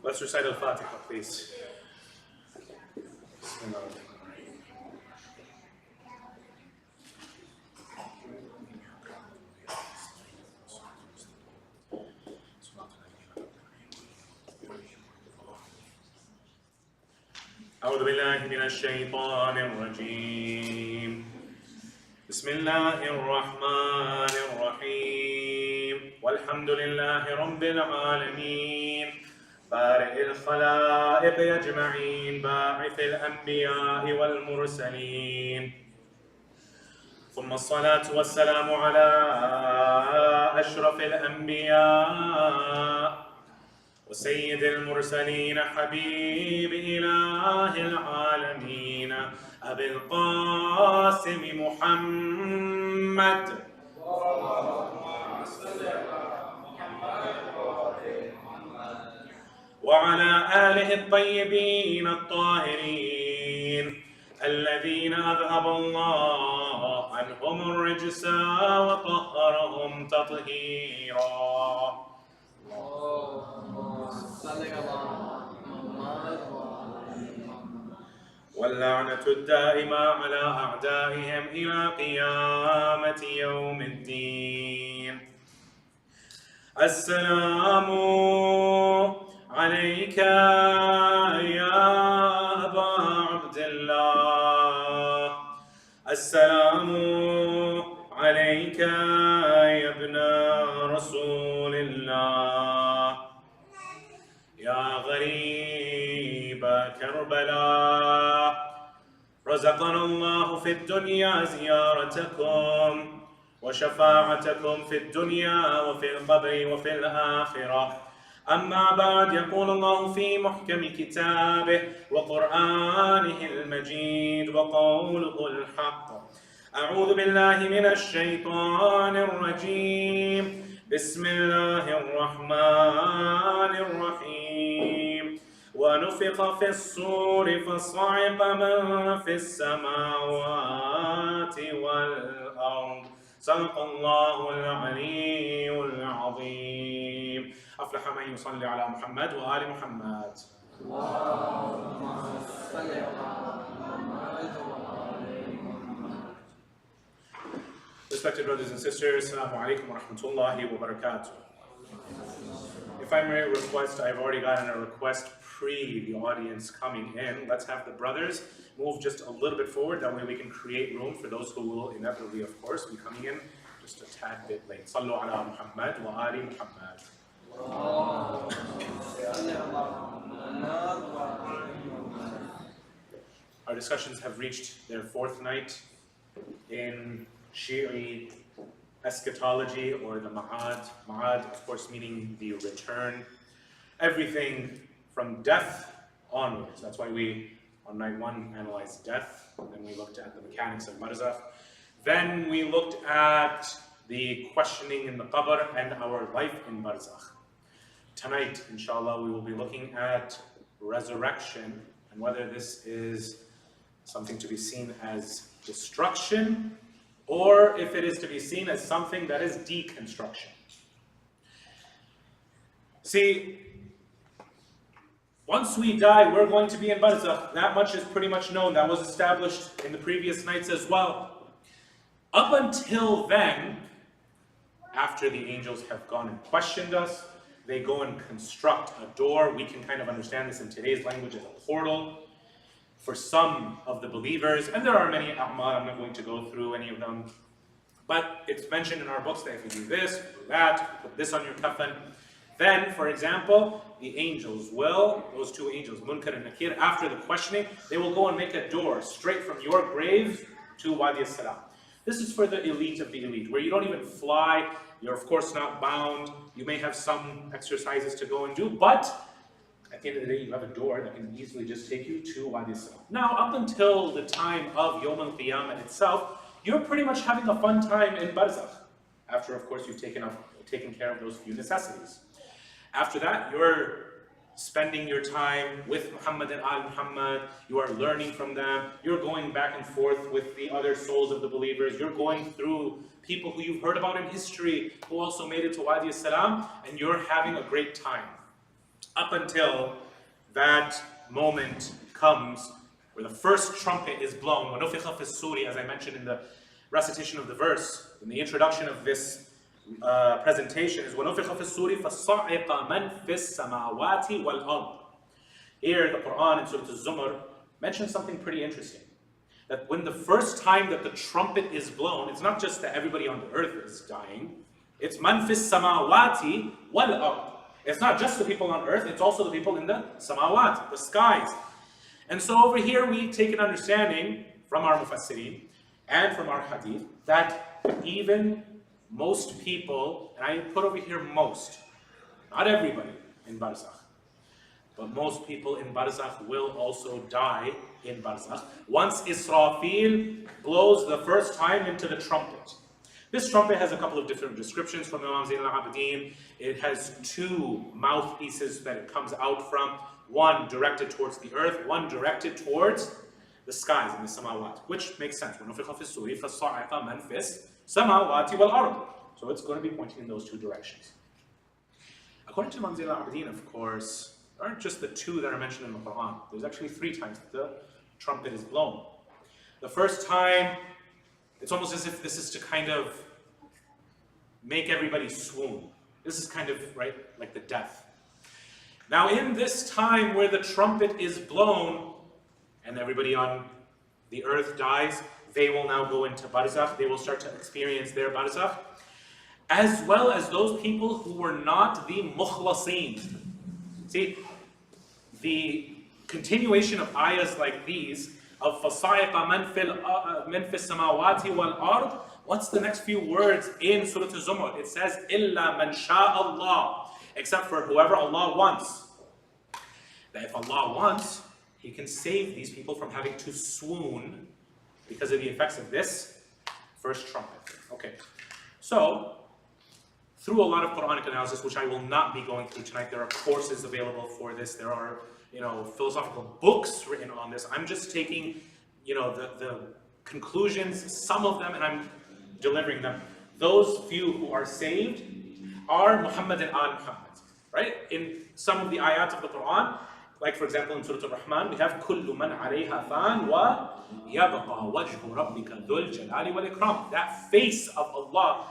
Let's recite Al-Fatiha, please. أعوذ بالله من الشيطان الرجيم. بسم الله الرحمن الرحيم. والحمد لله رب العالمين. بارئ الخلائق أجمعين. باعث الأنبياء والمرسلين. ثم الصلاة والسلام على أشرف الأنبياء وسيد المرسلين حبيب إله العالمين أبي القاسم محمد وعلى آله الطيبين الطاهرين الذين أذهب الله عنهم الرجس وطهرهم تطهيرا. واللعنة الدائمة على أعدائهم إلى قيامة يوم الدين. السلام عليك يا أبا عبد الله. السلام عليك يا ابن رسول الله. يا غريب كربلاء رزقنا الله في الدنيا زيارتكم وشفاعتكم في الدنيا وفي القبر وفي الآخرة. أما بعد، يقول الله في محكم كتابه وقرآنه المجيد وقوله الحق. أعوذ بالله من الشيطان الرجيم. بسم الله الرحمن الرحيم. ونفخ في الصور فصعق من في السماوات والأرض. صدق الله العلي العظيم. أفلح من يصلي على محمد وآل محمد. اللهم صل على محمد وآل محمد. Respected brothers and sisters, Assalamu alaikum wa rahmatullahi wa barakatuh. If I may request, I've already gotten a request pre the audience coming in. Let's have the brothers move just a little bit forward. That way we can create room for those who will inevitably, of course, be coming in just a tad bit late. Sallu ala Muhammad wa ali Muhammad. Our discussions have reached their fourth night in Shīʿī eschatology, or the Ma'ad. Ma'ad, of course, meaning the return. Everything from death onwards. That's why we, on night one, analyzed death. Then we looked at the mechanics of barzakh. Then we looked at the questioning in the qabr and our life in barzakh. Tonight, inshallah, we will be looking at resurrection and whether this is something to be seen as destruction or if it is to be seen as something that is deconstruction. See, once we die, we're going to be in barzakh. That much is pretty much known. That was established in the previous nights as well. Up until then, after the angels have gone and questioned us, they go and construct a door. We can kind of understand this in today's language as a portal for some of the believers. And there are many a'mal, I'm not going to go through any of them. But it's mentioned in our books that if you do this, do that, put this on your kafan, then, for example, the angels will, those two angels, Munkar and Nakir, after the questioning, they will go and make a door straight from your grave to Wadi as-Salam. This is for the elite of the elite, where you don't even fly, you're of course not bound, you may have some exercises to go and do, but at the end of the day, you have a door that can easily just take you to Wadi as-Salam. Now, up until the time of Yawm al-Qiyamah itself, you're pretty much having a fun time in barzakh, after, of course, you've taken care of those few necessities. After that, you're spending your time with Muhammad and Al Muhammad, you are learning from them, you're going back and forth with the other souls of the believers, you're going through people who you've heard about in history who also made it to Wadi as-Salam, and you're having a great time. up until that moment comes where the first trumpet is blown. وَنُفِخَ فِي الصُّورِ, as I mentioned in the recitation of the verse, in the introduction of this presentation, is وَنُفِخَ فِي الصُّورِ فَصَعِقَ مَنْ فِي السَّمَاوَاتِ وَالْأَرْضِ. Here, the Quran in Surah Al-Zumar mentions something pretty interesting. That when the first time that the trumpet is blown, it's not just that everybody on the earth is dying, it's man fis samawati wal ard. It's not just the people on earth, it's also the people in the samawat, the skies. And so over here we take an understanding from our mufassirin and from our hadith that even most people, and I put over here most, not everybody in barzakh, but most people in barzakh will also die in barzakh once Israfil blows the first time into the trumpet. This trumpet has a couple of different descriptions from Imam Zayn al-Abidin. It has two mouthpieces that it comes out from, one directed towards the earth, one directed towards the skies in the samawat, which makes sense. So it's going to be pointing in those two directions. According to Imam Zayn al-Abidin, of course, there aren't just the two that are mentioned in the Quran. There's actually 3 times that the trumpet is blown. The first time, it's almost as if this is to kind of make everybody swoon. This is kind of, right, like the death. Now in this time where the trumpet is blown and everybody on the earth dies, they will now go into barzakh. They will start to experience their barzakh, as well as those people who were not the mukhlasin. See, the continuation of ayahs like these, of فَصَعِقَ مَنْ فِي السَّمَاوَاتِ وَالْأَرْضِ, what's the next few words in Surah Al-Zumar? It says, إِلَّا مَنْ شَاءَ اللَّهِ, except for whoever Allah wants. That if Allah wants, He can save these people from having to swoon because of the effects of this first trumpet. Okay, so through a lot of Quranic analysis, which I will not be going through tonight, there are courses available for this. There are, philosophical books written on this. I'm just taking, the conclusions, some of them, and I'm delivering them. Those few who are saved are Muhammad and Al Muhammad, right? In some of the ayat of the Quran, like for example in Surah Al-Rahman, we have كُلُّ مَنْ عَلَيْهَا فَانٍ وَيَبْقَى وَجْهُ رَبِّكَ ذُو الْجَلَالِ وَالْإِكْرَامِ. That face of Allah,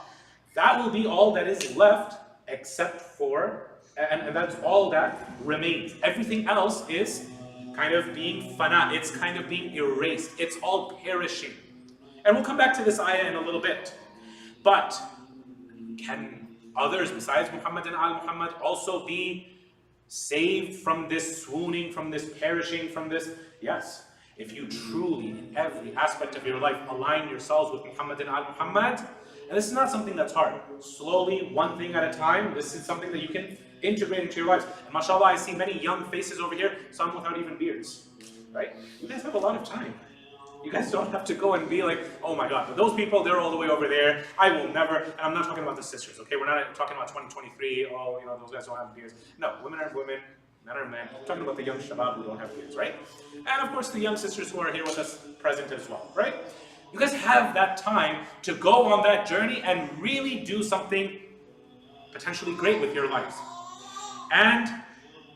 that will be all that is left except for, and that's all that remains. Everything else is kind of being fana, it's kind of being erased, it's all perishing. And we'll come back to this ayah in a little bit. But can others besides Muhammad and Al Muhammad also be saved from this swooning, from this perishing, from this? Yes. If you truly, in every aspect of your life, align yourselves with Muhammad and Al Muhammad, and this is not something that's hard. Slowly, one thing at a time, this is something that you can integrate into your lives. And mashallah, I see many young faces over here, some without even beards, right? You guys have a lot of time. You guys don't have to go and be like, oh my God, but those people, they're all the way over there. I will never, and I'm not talking about the sisters, okay? We're not talking about 2023, oh, those guys don't have beards. No, women are women, men are men. I'm talking about the young shabab who don't have beards, right? And of course, the young sisters who are here with us present as well, right? You guys have that time to go on that journey and really do something potentially great with your lives. And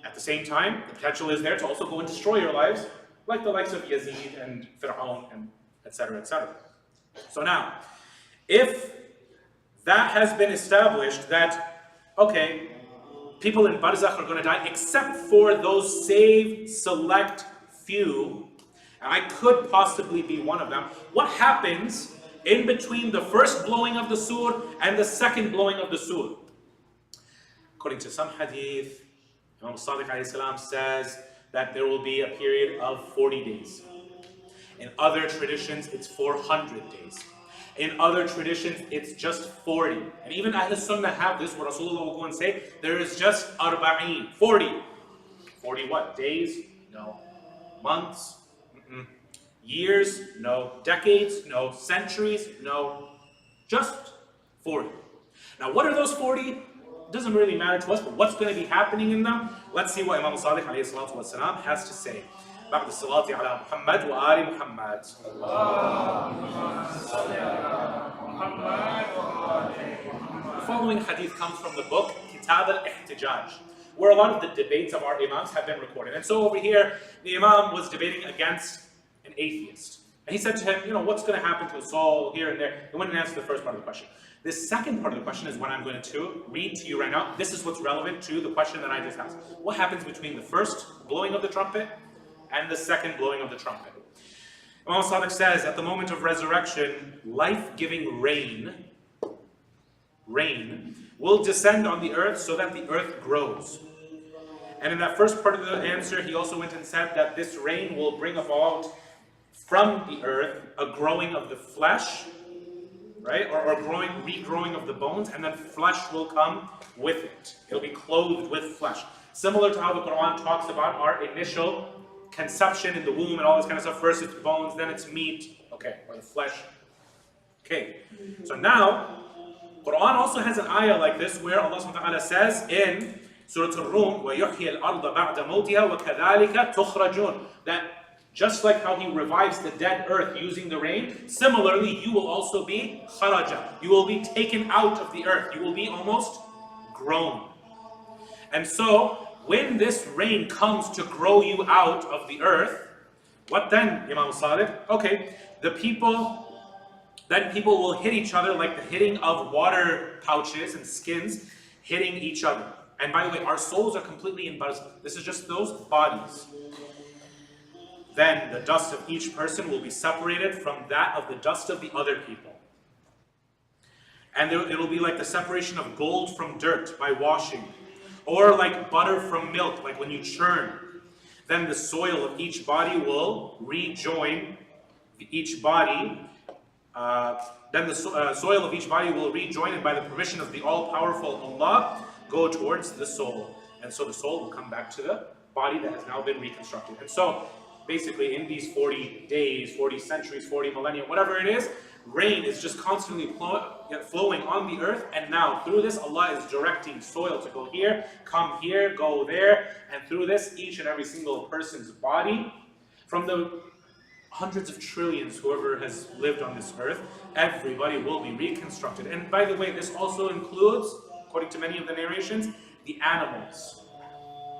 at the same time, the potential is there to also go and destroy your lives, like the likes of Yazid and Fir'aun and etc., etc. So now, if that has been established that, okay, people in barzakh are going to die except for those saved, select few, and I could possibly be one of them, what happens in between the first blowing of the sur and the second blowing of the sur? According to some hadith, Imam Sadiq alayhi salam says that there will be a period of 40 days. In other traditions, it's 400 days. In other traditions, it's just 40. And even Ahl Sunnah have this, where Rasulullah will go and say, there is just arba'een, 40. 40 what? Days? No. Months? Mm-mm. Years? No. Decades? No. Centuries? No. Just 40. Now what are those 40? It doesn't really matter to us, but what's going to be happening in them? Let's see what Imam Sadiq alayhi salatu wasalam has to say. بعد الصلاة على محمد وآل محمد. The following hadith comes from the book Kitab al-Ihtijaj, where a lot of the debates of our imams have been recorded. And so over here, the imam was debating against an atheist. And he said to him, what's going to happen to the soul here and there? He went and answered the first part of the question. The second part of the question is what I'm going to read to you right now. This is what's relevant to the question that I just asked. What happens between the first blowing of the trumpet and the second blowing of the trumpet? Imam Sadiq says, at the moment of resurrection, life-giving rain will descend on the earth so that the earth grows. And in that first part of the answer, he also went and said that this rain will bring about from the earth a growing of the flesh, right? Or regrowing of the bones, and then flesh will come with it. It'll be clothed with flesh. Similar to how the Quran talks about our initial conception in the womb and all this kind of stuff. First it's bones, then it's meat, okay, or the flesh. Okay, so now, Quran also has an ayah like this where Allah subhanahu wa ta'ala says in Surah Al-Rum, وَيُحْيِي الْأَرْضَ بَعْدَ مَوْتِهَا وَكَذَلِكَ تُخْرَجُونَ, that just like how He revives the dead earth using the rain, similarly you will also be kharaja. You will be taken out of the earth. You will be almost grown. And so, when this rain comes to grow you out of the earth, what then, Imam Sadiq? Okay, then people will hit each other like the hitting of water pouches and skins hitting each other. And by the way, our souls are completely in barzakh. This is just those bodies. Then the dust of each person will be separated from that of the dust of the other people. And it'll be like the separation of gold from dirt by washing. Or like butter from milk, like when you churn. Then the soil of each body will rejoin each body. Then the soil of each body will rejoin, and by the permission of the all-powerful Allah, go towards the soul. And so the soul will come back to the body that has now been reconstructed. And so, basically, in these 40 days, 40 centuries, 40 millennia, whatever it is, rain is just constantly flowing on the earth, and now through this Allah is directing soil to go here, come here, go there, and through this each and every single person's body, from the hundreds of trillions whoever has lived on this earth, everybody will be reconstructed. And by the way, this also includes, according to many of the narrations, the animals.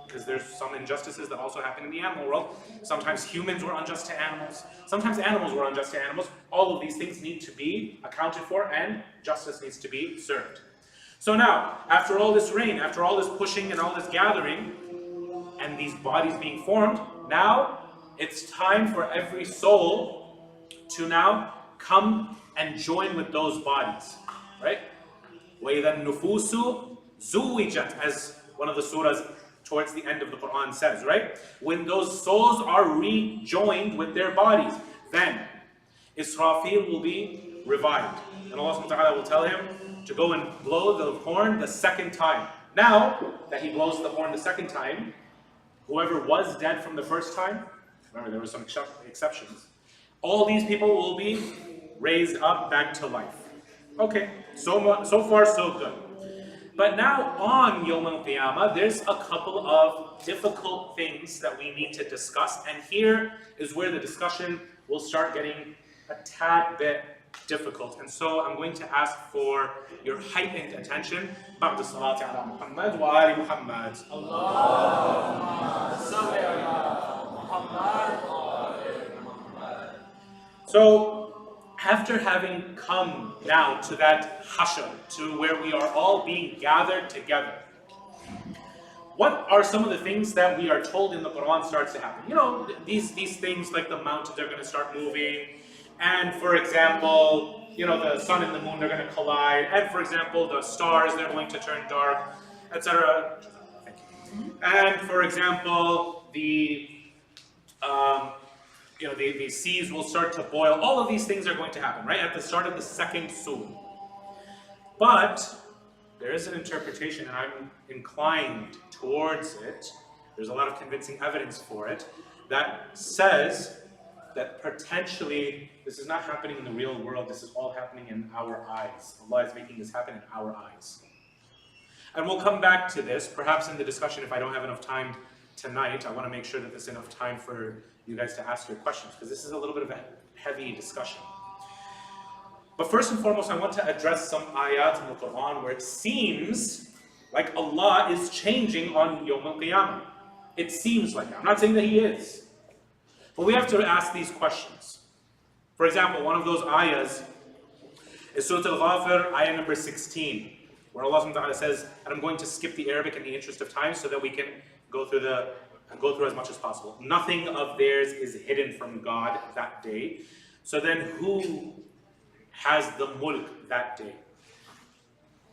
Because there's some injustices that also happen in the animal world. Sometimes humans were unjust to animals. Sometimes animals were unjust to animals. All of these things need to be accounted for, and justice needs to be served. So now, after all this rain, after all this pushing and all this gathering, and these bodies being formed, now it's time for every soul to now come and join with those bodies, right? وَإِذَا النُّفُوسُ زُوِّجَتْ, as one of the surahs towards the end of the Quran says, right? When those souls are rejoined with their bodies, then Israfil will be revived. And Allah subhanahu wa ta'ala will tell him to go and blow the horn the second time. Now that he blows the horn the second time, whoever was dead from the first time, remember there were some exceptions, all these people will be raised up back to life. Okay, so far so good. But now on Yawm al-Qiyamah, there's a couple of difficult things that we need to discuss, and here is where the discussion will start getting a tad bit difficult. And so I'm going to ask for your heightened attention. بعد الصلاة على محمد وآل محمد. اللهم صل على محمد وآل محمد. So, after having come now to that hashr, to where we are all being gathered together, what are some of the things that we are told in the Quran starts to happen? You know, these things like the mountains are going to start moving, and for example, you know, the sun and the moon are going to collide, and for example, the stars, they're going to turn dark, etc. Thank you. And for example, the seas will start to boil. All of these things are going to happen, right? At the start of the second surah. But there is an interpretation, and I'm inclined towards it. There's a lot of convincing evidence for it that says that potentially this is not happening in the real world. This is all happening in our eyes. Allah is making this happen in our eyes. And we'll come back to this, perhaps in the discussion if I don't have enough time tonight. I want to make sure that there's enough time for you guys to ask your questions, because this is a little bit of a heavy discussion. But first and foremost, I want to address some ayat in the Quran where it seems like Allah is changing on Yawm al-Qiyamah. It seems like that. I'm not saying that He is. But we have to ask these questions. For example, one of those ayahs is Surah Al-Ghafir, ayah number 16, where Allah subhanahu wa ta'ala says, and I'm going to skip the Arabic in the interest of time so that we can go through as much as possible. Nothing of theirs is hidden from God that day. So then who has the mulk that day?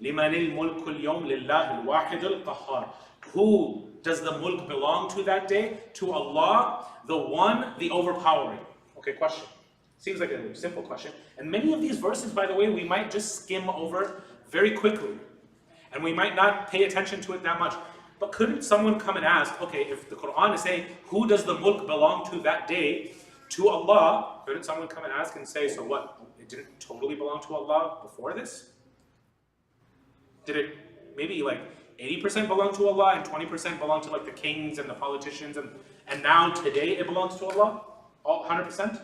لِمَنِ الْمُلْكُ الْيَوْمِ لِلَّهِ الْوَاحِدِ الْقَهَّارِ. Who does the mulk belong to that day? To Allah, the one, the overpowering. Okay, question. Seems like a simple question. And many of these verses, by the way, we might just skim over very quickly. And we might not pay attention to it that much. But couldn't someone come and ask, okay, if the Quran is saying, who does the mulk belong to that day? To Allah. Couldn't someone come and ask and say, so what? It didn't totally belong to Allah before this? Did it maybe like 80% belong to Allah and 20% belong to like the kings and the politicians and now today it belongs to Allah? All 100%?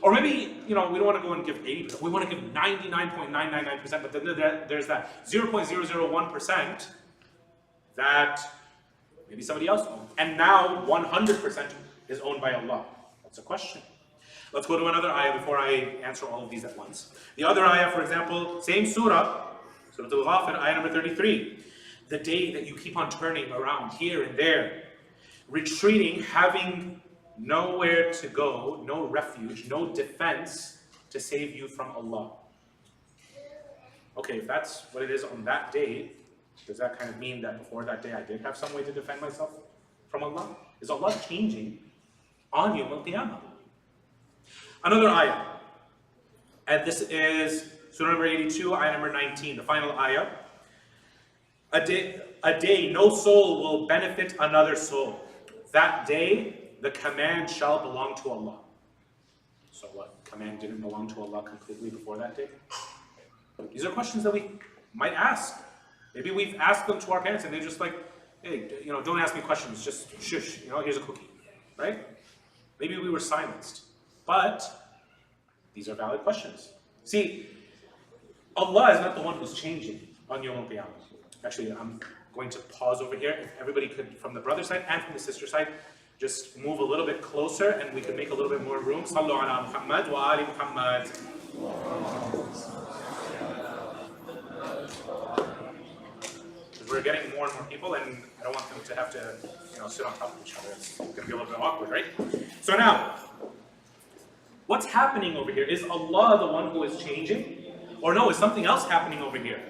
Or maybe, we don't want to go and give 80%, we want to give 99.999%, but then there's that 0.001% that maybe somebody else owns. And now 100% is owned by Allah. That's a question. Let's go to another ayah before I answer all of these at once. The other ayah, for example, same surah, Surah Al-Ghafir, ayah number 33. The day that you keep on turning around here and there, retreating, having nowhere to go, no refuge, no defense to save you from Allah. Okay, if that's what it is on that day, does that kind of mean that before that day I did have some way to defend myself from Allah? Is Allah changing on Yawm al-Qiyamah? Another ayah, and this is Surah number 82, ayah number 19, the final ayah. A day no soul will benefit another soul. That day the command shall belong to Allah. So what? Command didn't belong to Allah completely before that day? These are questions that we might ask. Maybe we've asked them to our parents and they're just like, hey, don't ask me questions, just shush, here's a cookie, right? Maybe we were silenced. But these are valid questions. See, Allah is not the one who's changing on Yawm al-Qiyamah. Actually, I'm going to pause over here. If everybody could, from the brother side and from the sister side, just move a little bit closer and we could make a little bit more room. Sallu ala Muhammad wa ali Muhammad. Because we're getting more and more people and I don't want them to have to, sit on top of each other. It's going to be a little bit awkward, right? So now, what's happening over here? Is Allah the one who is changing? Or no, is something else happening over here?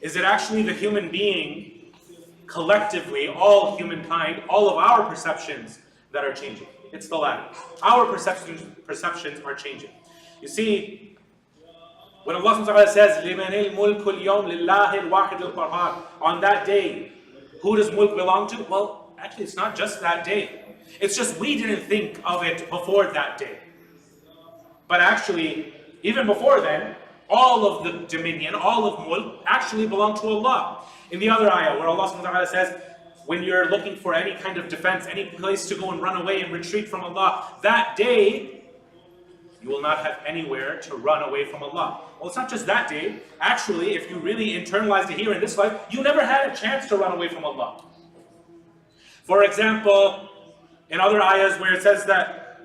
Is it actually the human being, collectively, all humankind, all of our perceptions that are changing? It's the latter. Our perceptions are changing. You see, when Allah subhanahu wa ta'ala says, لِمَنِ الْمُلْكُ الْيَوْمِ لِلَّهِ الْوَاحِدِ الْقَهَّارِ, on that day, who does mulk belong to? Well, actually it's not just that day. It's just we didn't think of it before that day. But actually, even before then, all of the dominion, all of mulk, actually belong to Allah. In the other ayah, where Allah subhanahu wa ta'ala says, when you're looking for any kind of defense, any place to go and run away and retreat from Allah, that day, you will not have anywhere to run away from Allah. Well, it's not just that day. Actually, if you really internalized it here in this life, you never had a chance to run away from Allah. For example, in other ayahs where it says that,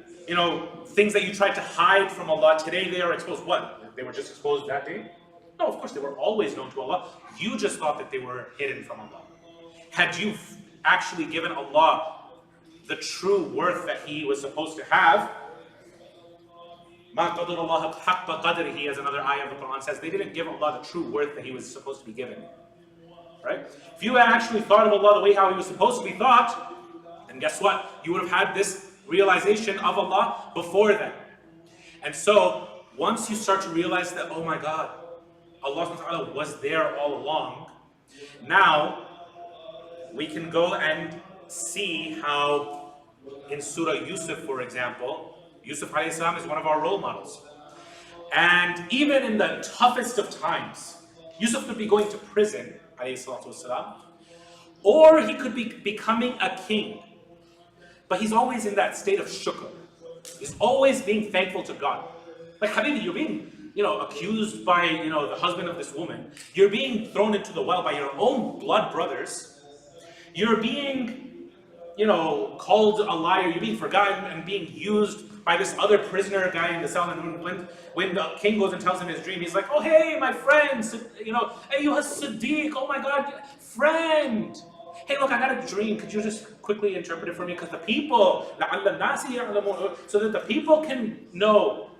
things that you tried to hide from Allah, today they are exposed. What? They were just exposed that day? No, of course, they were always known to Allah. You just thought that they were hidden from Allah. Had you actually given Allah the true worth that He was supposed to have, مَا قَدَرَ اللَّهَ حَقَّ قَدْرِهِ, as another ayah of the Quran says, they didn't give Allah the true worth that He was supposed to be given. Right? If you had actually thought of Allah the way how He was supposed to be thought, then guess what? You would have had this realization of Allah before then. And so, once you start to realize that, oh my God, Allah subhanahu wa ta'ala was there all along, now we can go and see how in Surah Yusuf, for example, Yusuf alayhi salam is one of our role models. And even in the toughest of times, Yusuf could be going to prison, alayhi salatu wasalam, or he could be becoming a king. But he's always in that state of shukr. He's always being thankful to God. Like, Habibi, you're being, accused by, the husband of this woman. You're being thrown into the well by your own blood brothers. You're being, called a liar. You're being forgotten and being used by this other prisoner guy in the cell. And when the king goes and tells him his dream, he's like, oh, hey, my friend, hey, you Siddiq, oh my God, friend. Hey, look, I got a dream. Could you just quickly interpret it for me? Because the people, so that the people can know.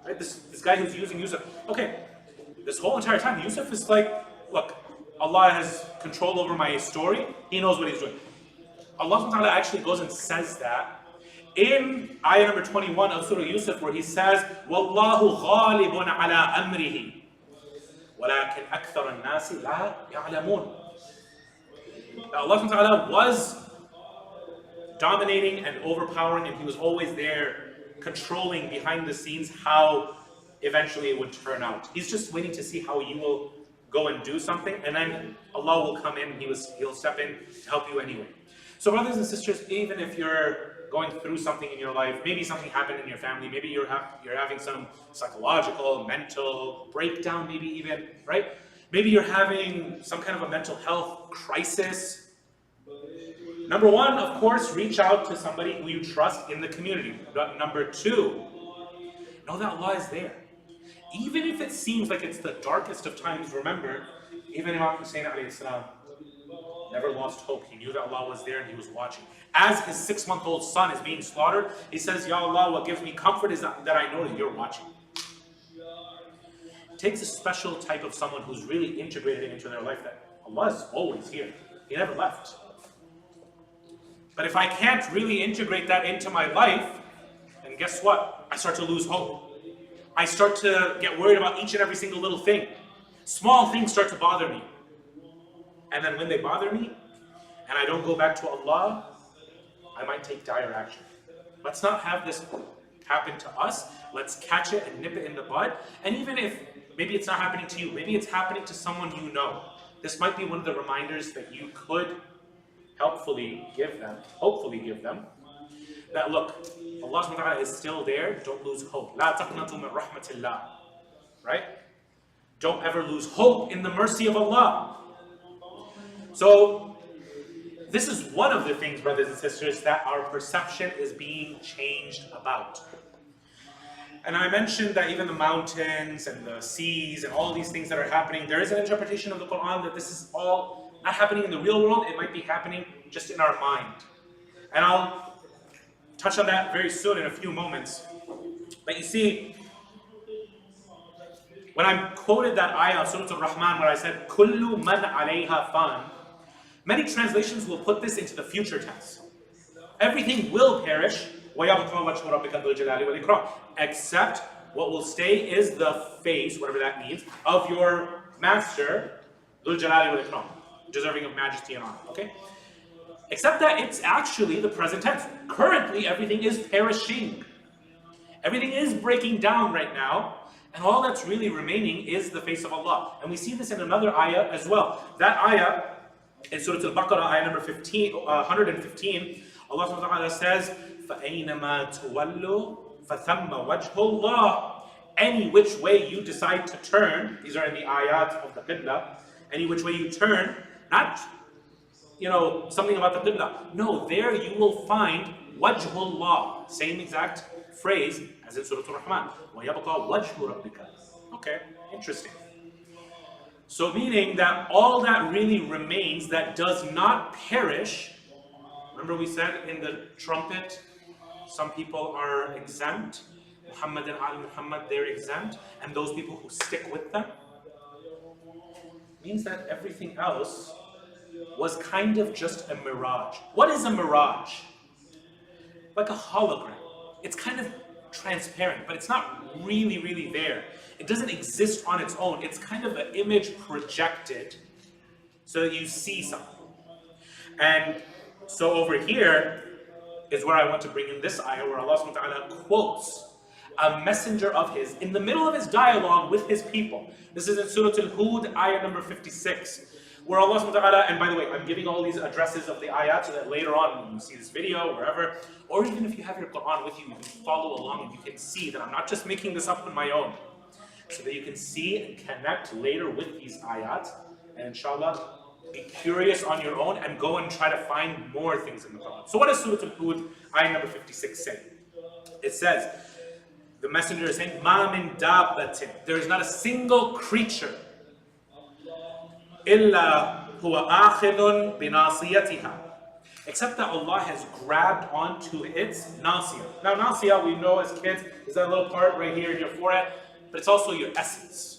Right? This guy who's using Yusuf. Okay, this whole entire time, Yusuf is like, look, Allah has control over my story. He knows what he's doing. Allah subhanahu wa ta'ala actually goes and says that in ayah number 21 of Surah Yusuf, where he says, وَاللَّهُ غَالِبٌ عَلَىٰ أَمْرِهِ وَلَكِنْ أَكْثَرَ النَّاسِ لَا يَعْلَمُونَ. Allah subhanahu wa ta'ala was dominating and overpowering, and he was always there controlling behind the scenes how eventually it would turn out. He's just waiting to see how you will go and do something, and then Allah will come in, he'll step in to help you anyway. So brothers and sisters, even if you're going through something in your life, maybe something happened in your family, maybe you're having some psychological, mental breakdown, maybe even, right? Maybe you're having some kind of a mental health crisis. Number one, of course, reach out to somebody who you trust in the community. But number two, know that Allah is there. Even if it seems like it's the darkest of times, remember, even Imam Hussein alayhi salam never lost hope. He knew that Allah was there and he was watching. As his 6-month-old son is being slaughtered, he says, Ya Allah, what gives me comfort is that I know that you're watching. It takes a special type of someone who's really integrated into their life, that Allah is always here. He never left. But if I can't really integrate that into my life, then guess what? I start to lose hope. I start to get worried about each and every single little thing. Small things start to bother me. And then when they bother me, and I don't go back to Allah, I might take dire action. Let's not have this happen to us. Let's catch it and nip it in the bud. And even if maybe it's not happening to you, maybe it's happening to someone you know, this might be one of the reminders that you could hopefully give them, that look, Allah subhanahu wa ta'ala is still there, don't lose hope. La taqnatu min rahmatillah. Right? Don't ever lose hope in the mercy of Allah. So, this is one of the things, brothers and sisters, that our perception is being changed about. And I mentioned that even the mountains and the seas and all these things that are happening, there is an interpretation of the Quran that this is all not happening in the real world, it might be happening just in our mind. And I'll touch on that very soon in a few moments. But you see, when I quoted that ayah of Surah Al-Rahman where I said, Kullu man alayha fan, many translations will put this into the future tense. Everything will perish, except what will stay is the face, whatever that means, of your master, Dhul Jalali wal Ikram, deserving of majesty and honor. Okay? Except that it's actually the present tense. Currently, everything is perishing. Everything is breaking down right now, and all that's really remaining is the face of Allah. And we see this in another ayah as well. That ayah, in Surah Al-Baqarah, ayah number 115, Allah subhanahu wa ta'ala says, فَأَيْنَمَا تُوَلُّوا فَثَمَّ وَجْهُ اللَّهِ. Any which way you decide to turn, these are in the ayat of the Qibla, any which way you turn, not, something about the Qibla. No, there you will find wajhullah, same exact phrase as in Surah Al-Rahman. وَيَبْقَى وَجْهُ رَبِّكَ. Okay, interesting. So meaning that all that really remains that does not perish, remember we said in the trumpet, some people are exempt, Muhammad and Ali Muhammad, they're exempt, and those people who stick with them, means that everything else was kind of just a mirage. What is a mirage? Like a hologram. It's kind of transparent, but it's not really, really there. It doesn't exist on its own. It's kind of an image projected so that you see something. And so over here is where I want to bring in this ayah where Allah subhanahu wa ta'ala quotes a messenger of his in the middle of his dialogue with his people. This is in Surah Al-Hud, ayah number 56, where Allah subhanahu wa ta'ala, and by the way, I'm giving all these addresses of the ayat so that later on when you see this video, wherever, or even if you have your Quran with you, you can follow along and you can see that I'm not just making this up on my own. so that you can see and connect later with these ayat, and inshallah, be curious on your own and go and try to find more things in the Quran. So what does Surah Al-Hud, ayah number 56 say? It says, the messenger is saying, مَا مِن دَابَّةٍ, there is not a single creature, إِلَّا هُوَ آخِذٌ بِنَاصِيَتِهَا, except that Allah has grabbed onto its nasiyah. Now nasiyah, we know as kids, is that little part right here in your forehead, but it's also your essence.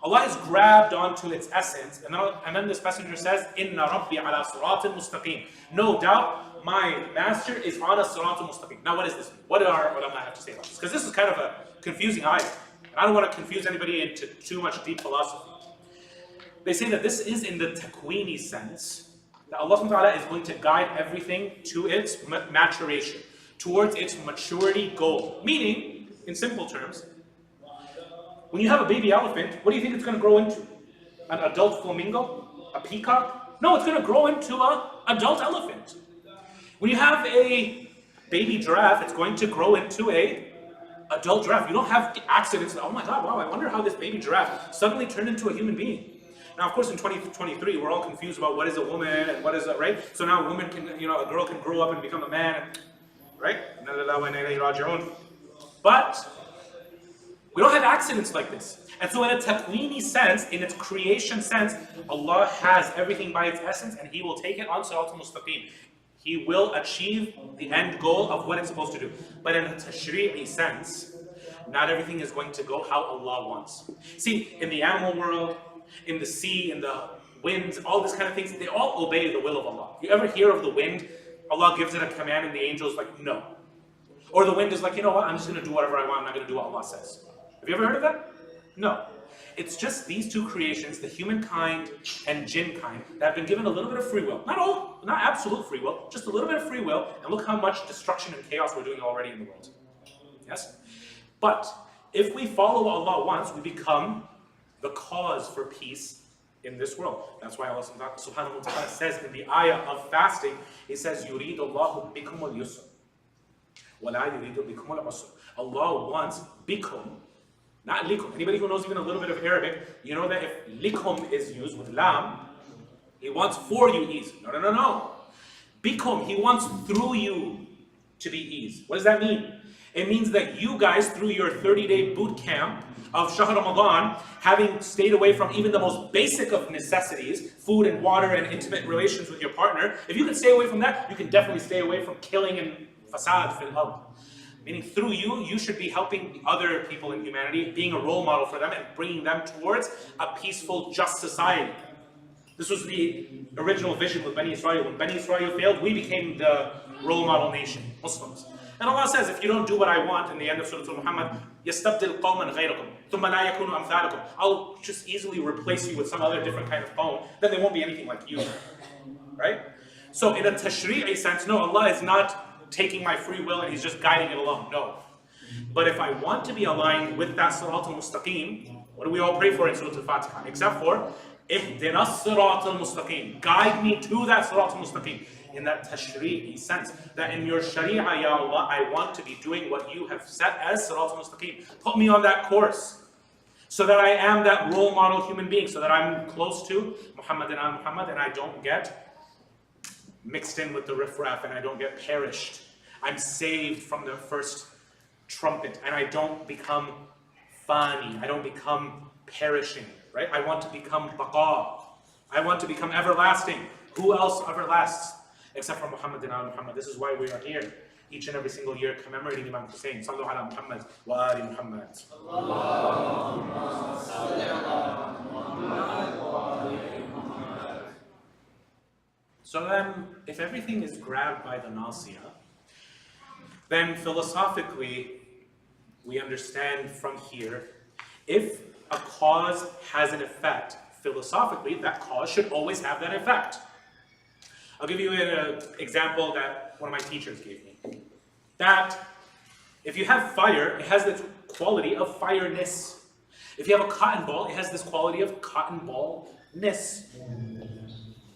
Allah has grabbed onto its essence, and then this messenger says, Inna Rabbi ala siratin mustaqim. No doubt, my master is on a siratul mustaqim. Now what does this mean? What do our ulama have to say about this? Because this is kind of a confusing ayah. And I don't want to confuse anybody into too much deep philosophy. They say that this is in the takwini sense, that Allah subhanahu wa ta'ala is going to guide everything to its maturation, towards its maturity goal. Meaning, in simple terms, when you have a baby elephant, what do you think it's going to grow into? An adult flamingo? A peacock? No, it's going to grow into an adult elephant. When you have a baby giraffe, it's going to grow into an adult giraffe. You don't have accidents. Oh my God, wow, I wonder how this baby giraffe suddenly turned into a human being. Now, of course, in 2023, we're all confused about what is a woman and what is a, right? So now a woman can, a girl can grow up and become a man, right? But we don't have accidents like this. And so in a takwini sense, in its creation sense, Allah has everything by its essence and He will take it on Siratul Mustaqim. He will achieve the end goal of what it's supposed to do. But in a tashri'i sense, not everything is going to go how Allah wants. See, in the animal world, in the sea, in the winds, all these kind of things, they all obey the will of Allah. You ever hear of the wind? Allah gives it a command and the angel's like, no. Or the wind is like, you know what, I'm just going to do whatever I want, I'm not going to do what Allah says. Have you ever heard of that? No. It's just these two creations, the humankind and jinn kind, that have been given a little bit of free will. Not all, not absolute free will, just a little bit of free will, and look how much destruction and chaos we're doing already in the world. Yes? But if we follow what Allah wants, we become the cause for peace in this world. That's why Allah subhanahu wa ta'ala says in the ayah of fasting, He says, يُرِيدُ اللَّهُ بِكُمُ الْيُسْرَ وَلَا يُرِيدُ بِكُمُ الْعُسْرَ. Allah wants bikum, not likum. Anybody who knows even a little bit of Arabic, you know that if likum is used with lam, He wants for you ease. No. Bikum, He wants through you to be ease. What does that mean? It means that you guys, through your 30-day boot camp of Shahr Ramadan, having stayed away from even the most basic of necessities, food and water and intimate relations with your partner, if you can stay away from that, you can definitely stay away from killing and fasad fil ard. Meaning through you, you should be helping other people in humanity, being a role model for them and bringing them towards a peaceful, just society. This was the original vision with Bani Israel. When Bani Israel failed, we became the role model nation, Muslims. And Allah says, if you don't do what I want, in the end of Surah Al-Muhammad, يَسْتَبْدِلْ قَوْمًا غَيْرَكُمْ ثُمَّ لَا يَكُونُ أَمْثَالَكُمْ, I'll just easily replace you with some other different kind of qawm, then they won't be anything like you. Right? So in a tashri'i sense, no, Allah is not taking my free will and He's just guiding it along. No. But if I want to be aligned with that Siratul Mustaqim, what do we all pray for in Surah Al-Fatiha? Except for, اهدنا الصراط المستقيم. Guide me to that Siratul Mustaqim. In that tashri'i sense, that in your sharia, Ya Allah, I want to be doing what you have set as Siratul Mustaqim. Put me on that course, so that I am that role model human being, so that I'm close to Muhammad and Muhammad, and I don't get mixed in with the riffraff, and I don't get perished. I'm saved from the first trumpet, and I don't become fani, I don't become perishing, right? I want to become baqa. I want to become everlasting. Who else everlasts? Except for Muhammad and Muhammad. This is why we are here each and every single year commemorating Imam Hussein. Sallu ala Muhammad wa ali Muhammad. So then, if everything is grabbed by the nasiyah, then philosophically, we understand from here, if a cause has an effect, philosophically, that cause should always have that effect. I'll give you an example that one of my teachers gave me. That if you have fire, it has this quality of fireness. If you have a cotton ball, it has this quality of cotton ball-ness.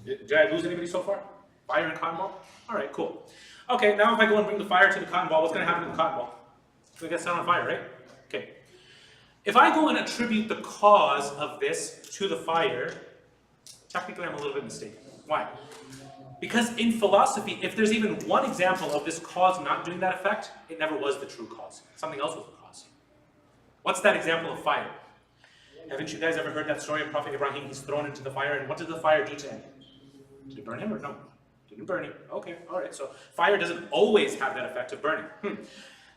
Did I lose anybody so far? Fire and cotton ball? All right, cool. Okay, now if I go and bring the fire to the cotton ball, what's going to happen to the cotton ball? It's going to get set on fire, right? Okay. If I go and attribute the cause of this to the fire, technically I'm a little bit mistaken. Why? Because in philosophy, if there's even one example of this cause not doing that effect, it never was the true cause. Something else was the cause. What's that example of fire? Haven't you guys ever heard that story of Prophet Ibrahim? He's thrown into the fire, and what did the fire do to him? Did it burn him or no? Didn't burn him. Okay, all right. So fire doesn't always have that effect of burning.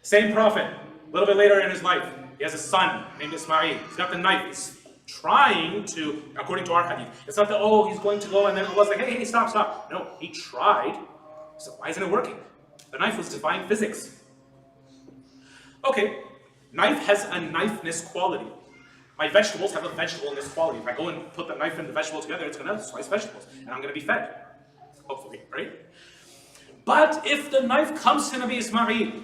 Same prophet, a little bit later in his life, he has a son named Ismail. He's got the knife. He's trying to, according to our hadith, it's not that, oh, he's going to go and then Allah's like, hey, stop, stop. No, he tried. So why isn't it working? The knife was defying physics. Okay, knife has a knifeness quality. My vegetables have a vegetableness quality. If I go and put the knife and the vegetable together, it's going to slice vegetables, and I'm going to be fed. Hopefully, right? But if the knife comes to Nabi Ismail,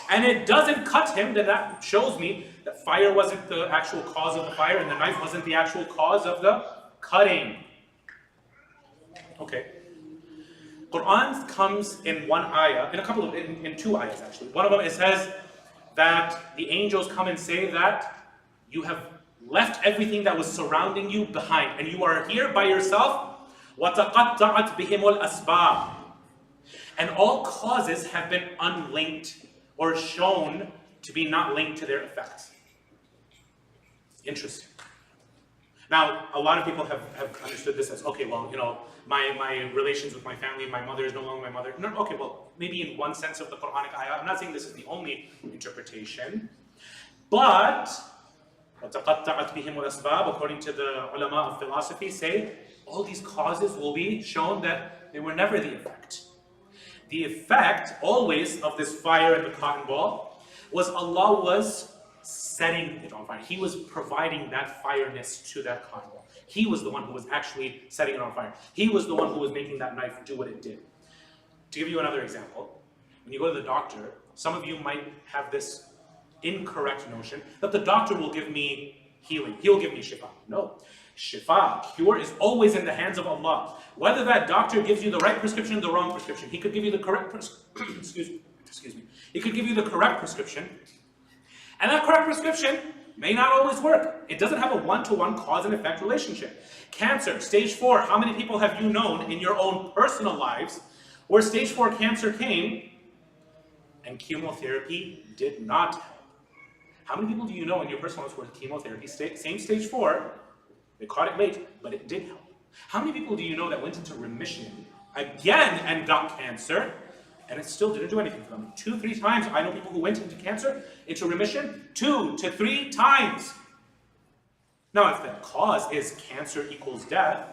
and it doesn't cut him, then that shows me that fire wasn't the actual cause of the fire, and the knife wasn't the actual cause of the cutting. Okay. Quran comes in one ayah, in two ayahs actually. One of them, it says that the angels come and say that you have left everything that was surrounding you behind, and you are here by yourself. وَتَقَطَّعَتْ بِهِمُ الْأَسْبَابِ. And all causes have been unlinked or shown to be not linked to their effects. Interesting. Now, a lot of people have understood this as, okay, well, you know, my relations with my family, my mother is no longer my mother. No, okay, well, maybe in one sense of the Quranic ayah, I'm not saying this is the only interpretation, but وَتَقَطَّعَتْ بِهِمُ الْأَسْبَابِ, according to the ulama of philosophy, say all these causes will be shown that they were never the effect. The effect, always, of this fire and the cotton ball was Allah was setting it on fire. He was providing that fireness to that cotton ball. He was the one who was actually setting it on fire. He was the one who was making that knife do what it did. To give you another example, when you go to the doctor, some of you might have this incorrect notion that the doctor will give me healing. He'll give me shifa. No. Shifa, cure, is always in the hands of Allah. Whether that doctor gives you the right prescription or the wrong prescription, he could give you the correct excuse me. He could give you the correct prescription, and that correct prescription may not always work. It doesn't have a one-to-one cause and effect relationship. Cancer, stage 4. How many people have you known in your own personal lives where stage 4 cancer came and chemotherapy did not help? How many people do you know in your personal lives where chemotherapy, same stage 4, they caught it late, but it did help? How many people do you know that went into remission again and got cancer, and it still didn't do anything for them? 2-3 times. I know people who went into remission 2 to 3 times. Now, if the cause is cancer equals death,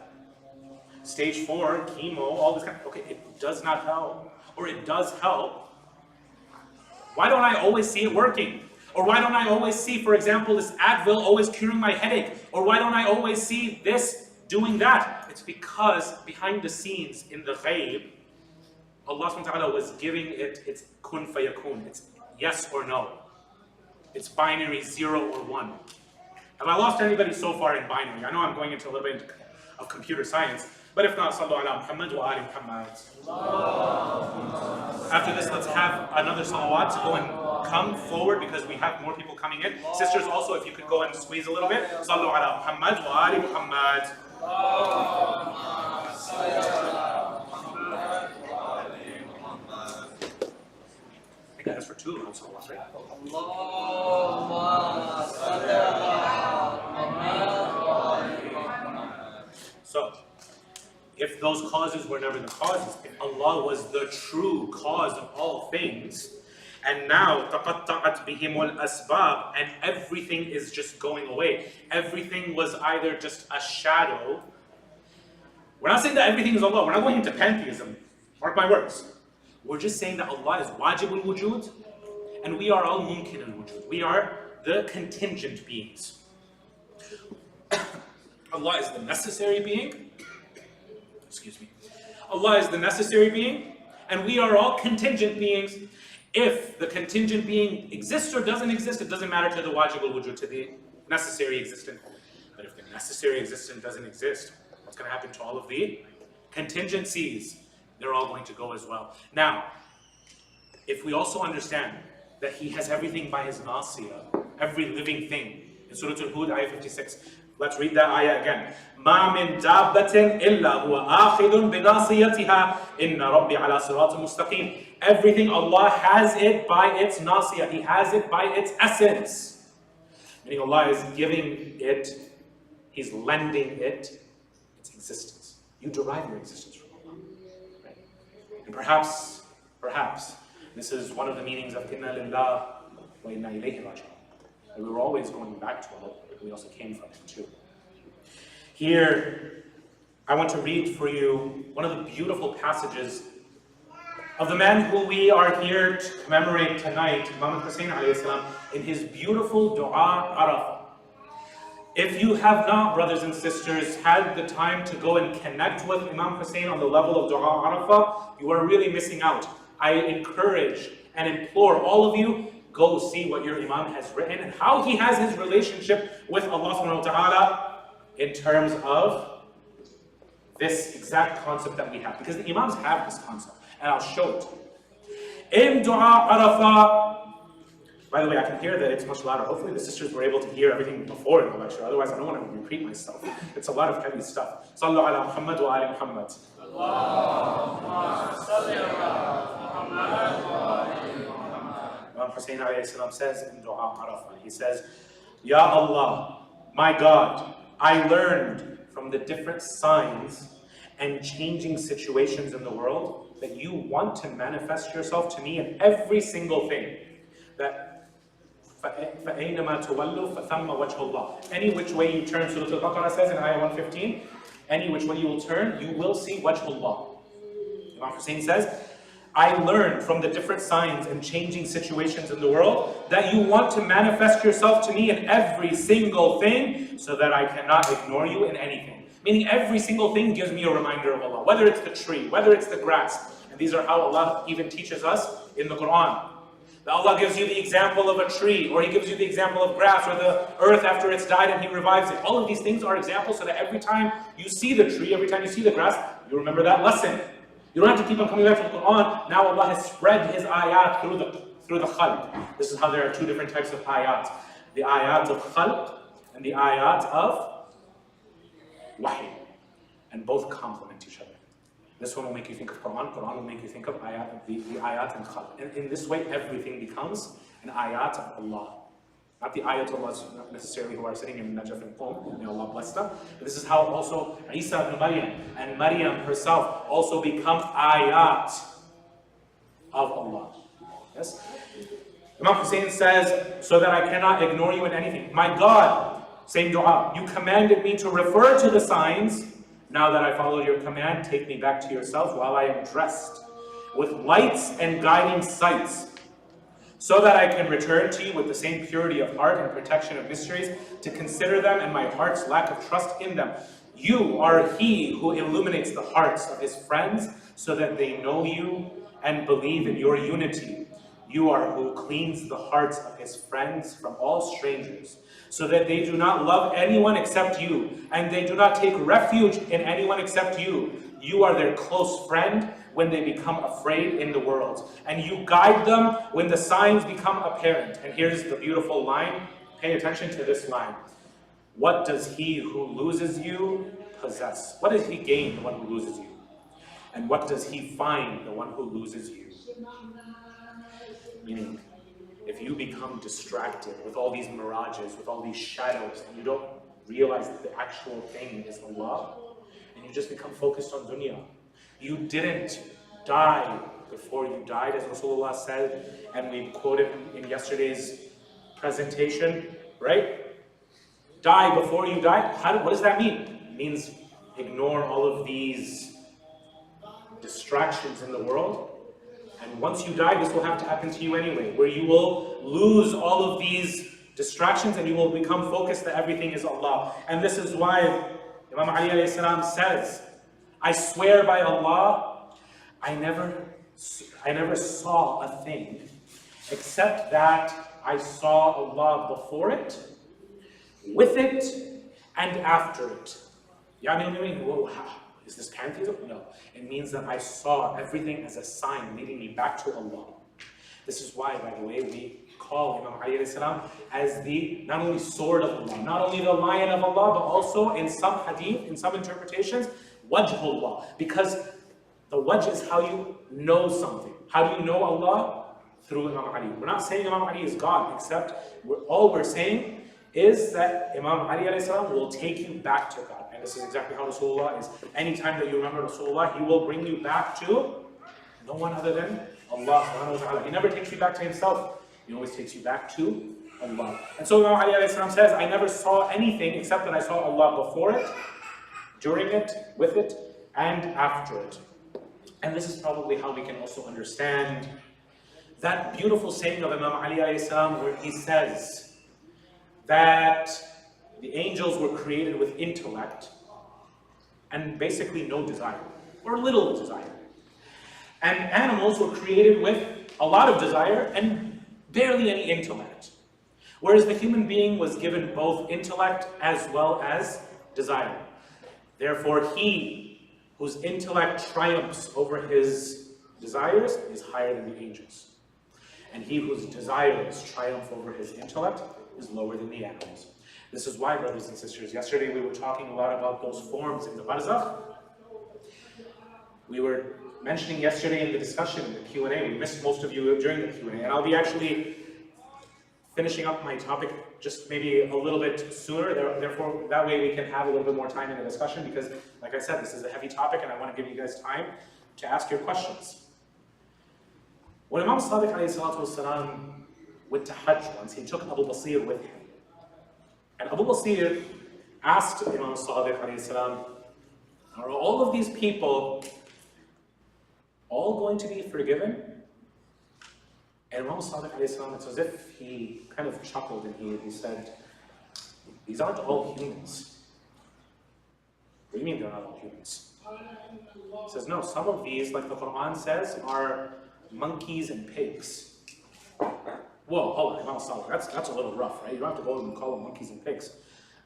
stage 4, chemo, all this kind of, okay, it does not help, or it does help. Why don't I always see it working? Or why don't I always see, for example, this Advil always curing my headache? Or why don't I always see this doing that? It's because behind the scenes in the ghaib, Allah subhanahu wa ta'ala was giving it its kun fayakun. It's yes or no. It's binary, 0 or 1. Have I lost anybody so far in binary? I know I'm going into a little bit of computer science, but if not, sallu ala Muhammad wa ali Muhammad. After this, let's have another salawat to go and come forward because we have more people coming in. Sisters, also, if you could go and squeeze a little bit. Sallu ala Muhammad wa ali Muhammad. I think I asked for 2 rounds salawats, right? So, if those causes were never the causes, if Allah was the true cause of all things, and now تَقَطَّعَتْ بِهِمُ الْأَسْبَابِ, and everything is just going away. Everything was either just a shadow. We're not saying that everything is Allah. We're not going into pantheism. Mark my words. We're just saying that Allah is wajib al-wujud, and we are all mumkin al-wujud. We are the contingent beings. Allah is the necessary being. Excuse me. Allah is the necessary being, and we are all contingent beings. If the contingent being exists or doesn't exist, it doesn't matter to the wajib al-wujud, to the necessary existent. But if the necessary existent doesn't exist, what's going to happen to all of the contingencies? They're all going to go as well. Now, if we also understand that He has everything by His nasiyah, every living thing, In Surah Al-Hud, ayah 56. Let's read that ayah again. مَا مِن دَابَّةٍ إِلَّا هُوَ آخِذٌ بِنَاصِيَتِهَا إِنَّ رَبِّي عَلَى صِرَاطٍ مُسْتَقِيمٍ. Everything, Allah has it by its nasiyah. He has it by its essence. Meaning Allah is giving it, He's lending it its existence. You derive your existence from Allah. Right? And perhaps, this is one of the meanings of Inna lillah wa inna ilayhi raji'un. We were always going back to Allah, but we also came from Him too. Here, I want to read for you one of the beautiful passages of the man who we are here to commemorate tonight, Imam Hussein alayhi salam, in his beautiful dua Arafah. If you have not, brothers and sisters, had the time to go and connect with Imam Hussein on the level of dua Arafah, you are really missing out. I encourage and implore all of you, go see what your Imam has written and how he has his relationship with Allah subhanahu wa ta'ala in terms of this exact concept that we have. Because the Imams have this concept, and I'll show it. In dua Arafah, by the way, I can hear that it's much louder. Hopefully the sisters were able to hear everything before in the lecture, otherwise I don't want to repeat myself. It's a lot of heavy stuff. Sallu ala Muhammad wa ali Muhammad. Allahumma salli ala Muhammad wa ali Muhammad. Imam Hussein alayhi salam says in dua Arafah, he says, Ya Allah, my God, I learned from the different signs and changing situations in the world that you want to manifest yourself to me in every single thing. That فَأَيْنَمَا تُوَلُّوا فَثَمَّ وَجْهُ اللَّهِ. Any which way you turn, Surah Al-Baqarah says in ayah 115, any which way you will turn, you will see wajhullah. Imam Hussein says, I learned from the different signs and changing situations in the world that you want to manifest yourself to me in every single thing so that I cannot ignore you in anything. Meaning every single thing gives me a reminder of Allah. Whether it's the tree, whether it's the grass. And these are how Allah even teaches us in the Quran. That Allah gives you the example of a tree, or He gives you the example of grass, or the earth after it's died and He revives it. All of these things are examples so that every time you see the tree, every time you see the grass, you remember that lesson. You don't have to keep on coming back to the Quran. Now Allah has spread His ayat through the khalq. This is how there are two different types of ayat. The ayat of khalq and the ayat of wahy. And both complement each other. This one will make you think of Quran, Quran will make you think of ayat, the ayat and khalq. And in this way, everything becomes an ayat of Allah. Not the ayatullahs not necessarily who are sitting in Najaf and Qom, may Allah bless them. But this is how also Isa ibn Maryam and Maryam herself also become ayat of Allah. Yes? Imam Hussein says, so that I cannot ignore you in anything. My God, same dua, you commanded me to refer to the signs. Now that I follow your command, take me back to yourself while I am dressed with lights and guiding sights, so that I can return to you with the same purity of heart and protection of mysteries, to consider them and my heart's lack of trust in them. You are He who illuminates the hearts of His friends so that they know you and believe in your unity. You are who cleans the hearts of His friends from all strangers, so that they do not love anyone except you, and they do not take refuge in anyone except you. You are their close friend when they become afraid in the world, and you guide them when the signs become apparent. And here's the beautiful line. Pay attention to this line. What does he who loses you possess? What does he gain, the one who loses you? And what does he find, the one who loses you? Meaning, if you become distracted with all these mirages, with all these shadows, and you don't realize that the actual thing is Allah, and you just become focused on dunya. You didn't die before you died, as Rasulullah said, and we quoted in yesterday's presentation, right? Die before you die. What does that mean? It means ignore all of these distractions in the world. And once you die, this will have to happen to you anyway, where you will lose all of these distractions and you will become focused that everything is Allah. And this is why Imam Ali alayhi salam says, I swear by Allah, I never saw a thing except that I saw Allah before it, with it, and after it. Is this pantheism? No. It means that I saw everything as a sign leading me back to Allah. This is why, by the way, we call Imam Ali salam as the not only sword of Allah, not only the lion of Allah, but also in some hadith, in some interpretations, wajhullah. Because the wajh is how you know something. How do you know Allah? Through Imam Ali. We're not saying Imam Ali is God, except all we're saying is that Imam Ali salam will take you back to God. And this is exactly how Rasulullah is. Anytime that you remember Rasulullah, he will bring you back to no one other than Allah subhanahu wa ta'ala. He never takes you back to himself. He always takes you back to Allah. And so Imam Ali salam says, I never saw anything except that I saw Allah before it, during it, with it, and after it. And this is probably how we can also understand that beautiful saying of Imam Ali salam where he says that the angels were created with intellect and basically no desire, or little desire. And animals were created with a lot of desire and barely any intellect. Whereas the human being was given both intellect as well as desire. Therefore, he whose intellect triumphs over his desires is higher than the angels. And he whose desires triumph over his intellect is lower than the animals. This is why, brothers and sisters, yesterday we were talking a lot about those forms in the barzakh. We were mentioning yesterday in the discussion, in the Q&A, we missed most of you during the Q&A, and I'll be actually finishing up my topic just maybe a little bit sooner, therefore that way we can have a little bit more time in the discussion, because like I said, this is a heavy topic and I want to give you guys time to ask your questions. When Imam Sadiq alayhi salatu wasalam went to Hajj once, he took Abu Basir with him. And Abu Basir asked Imam Sadiq alayhi salam, are all of these people all going to be forgiven? And Imam Sadiq alayhi salam, it's as if he kind of chuckled and he said, these aren't all humans. What do you mean they're not all humans? He says, no, some of these, like the Quran says, are monkeys and pigs. Whoa, hold on, Imam Sadiq, that's a little rough, right? You don't have to go and call them monkeys and pigs.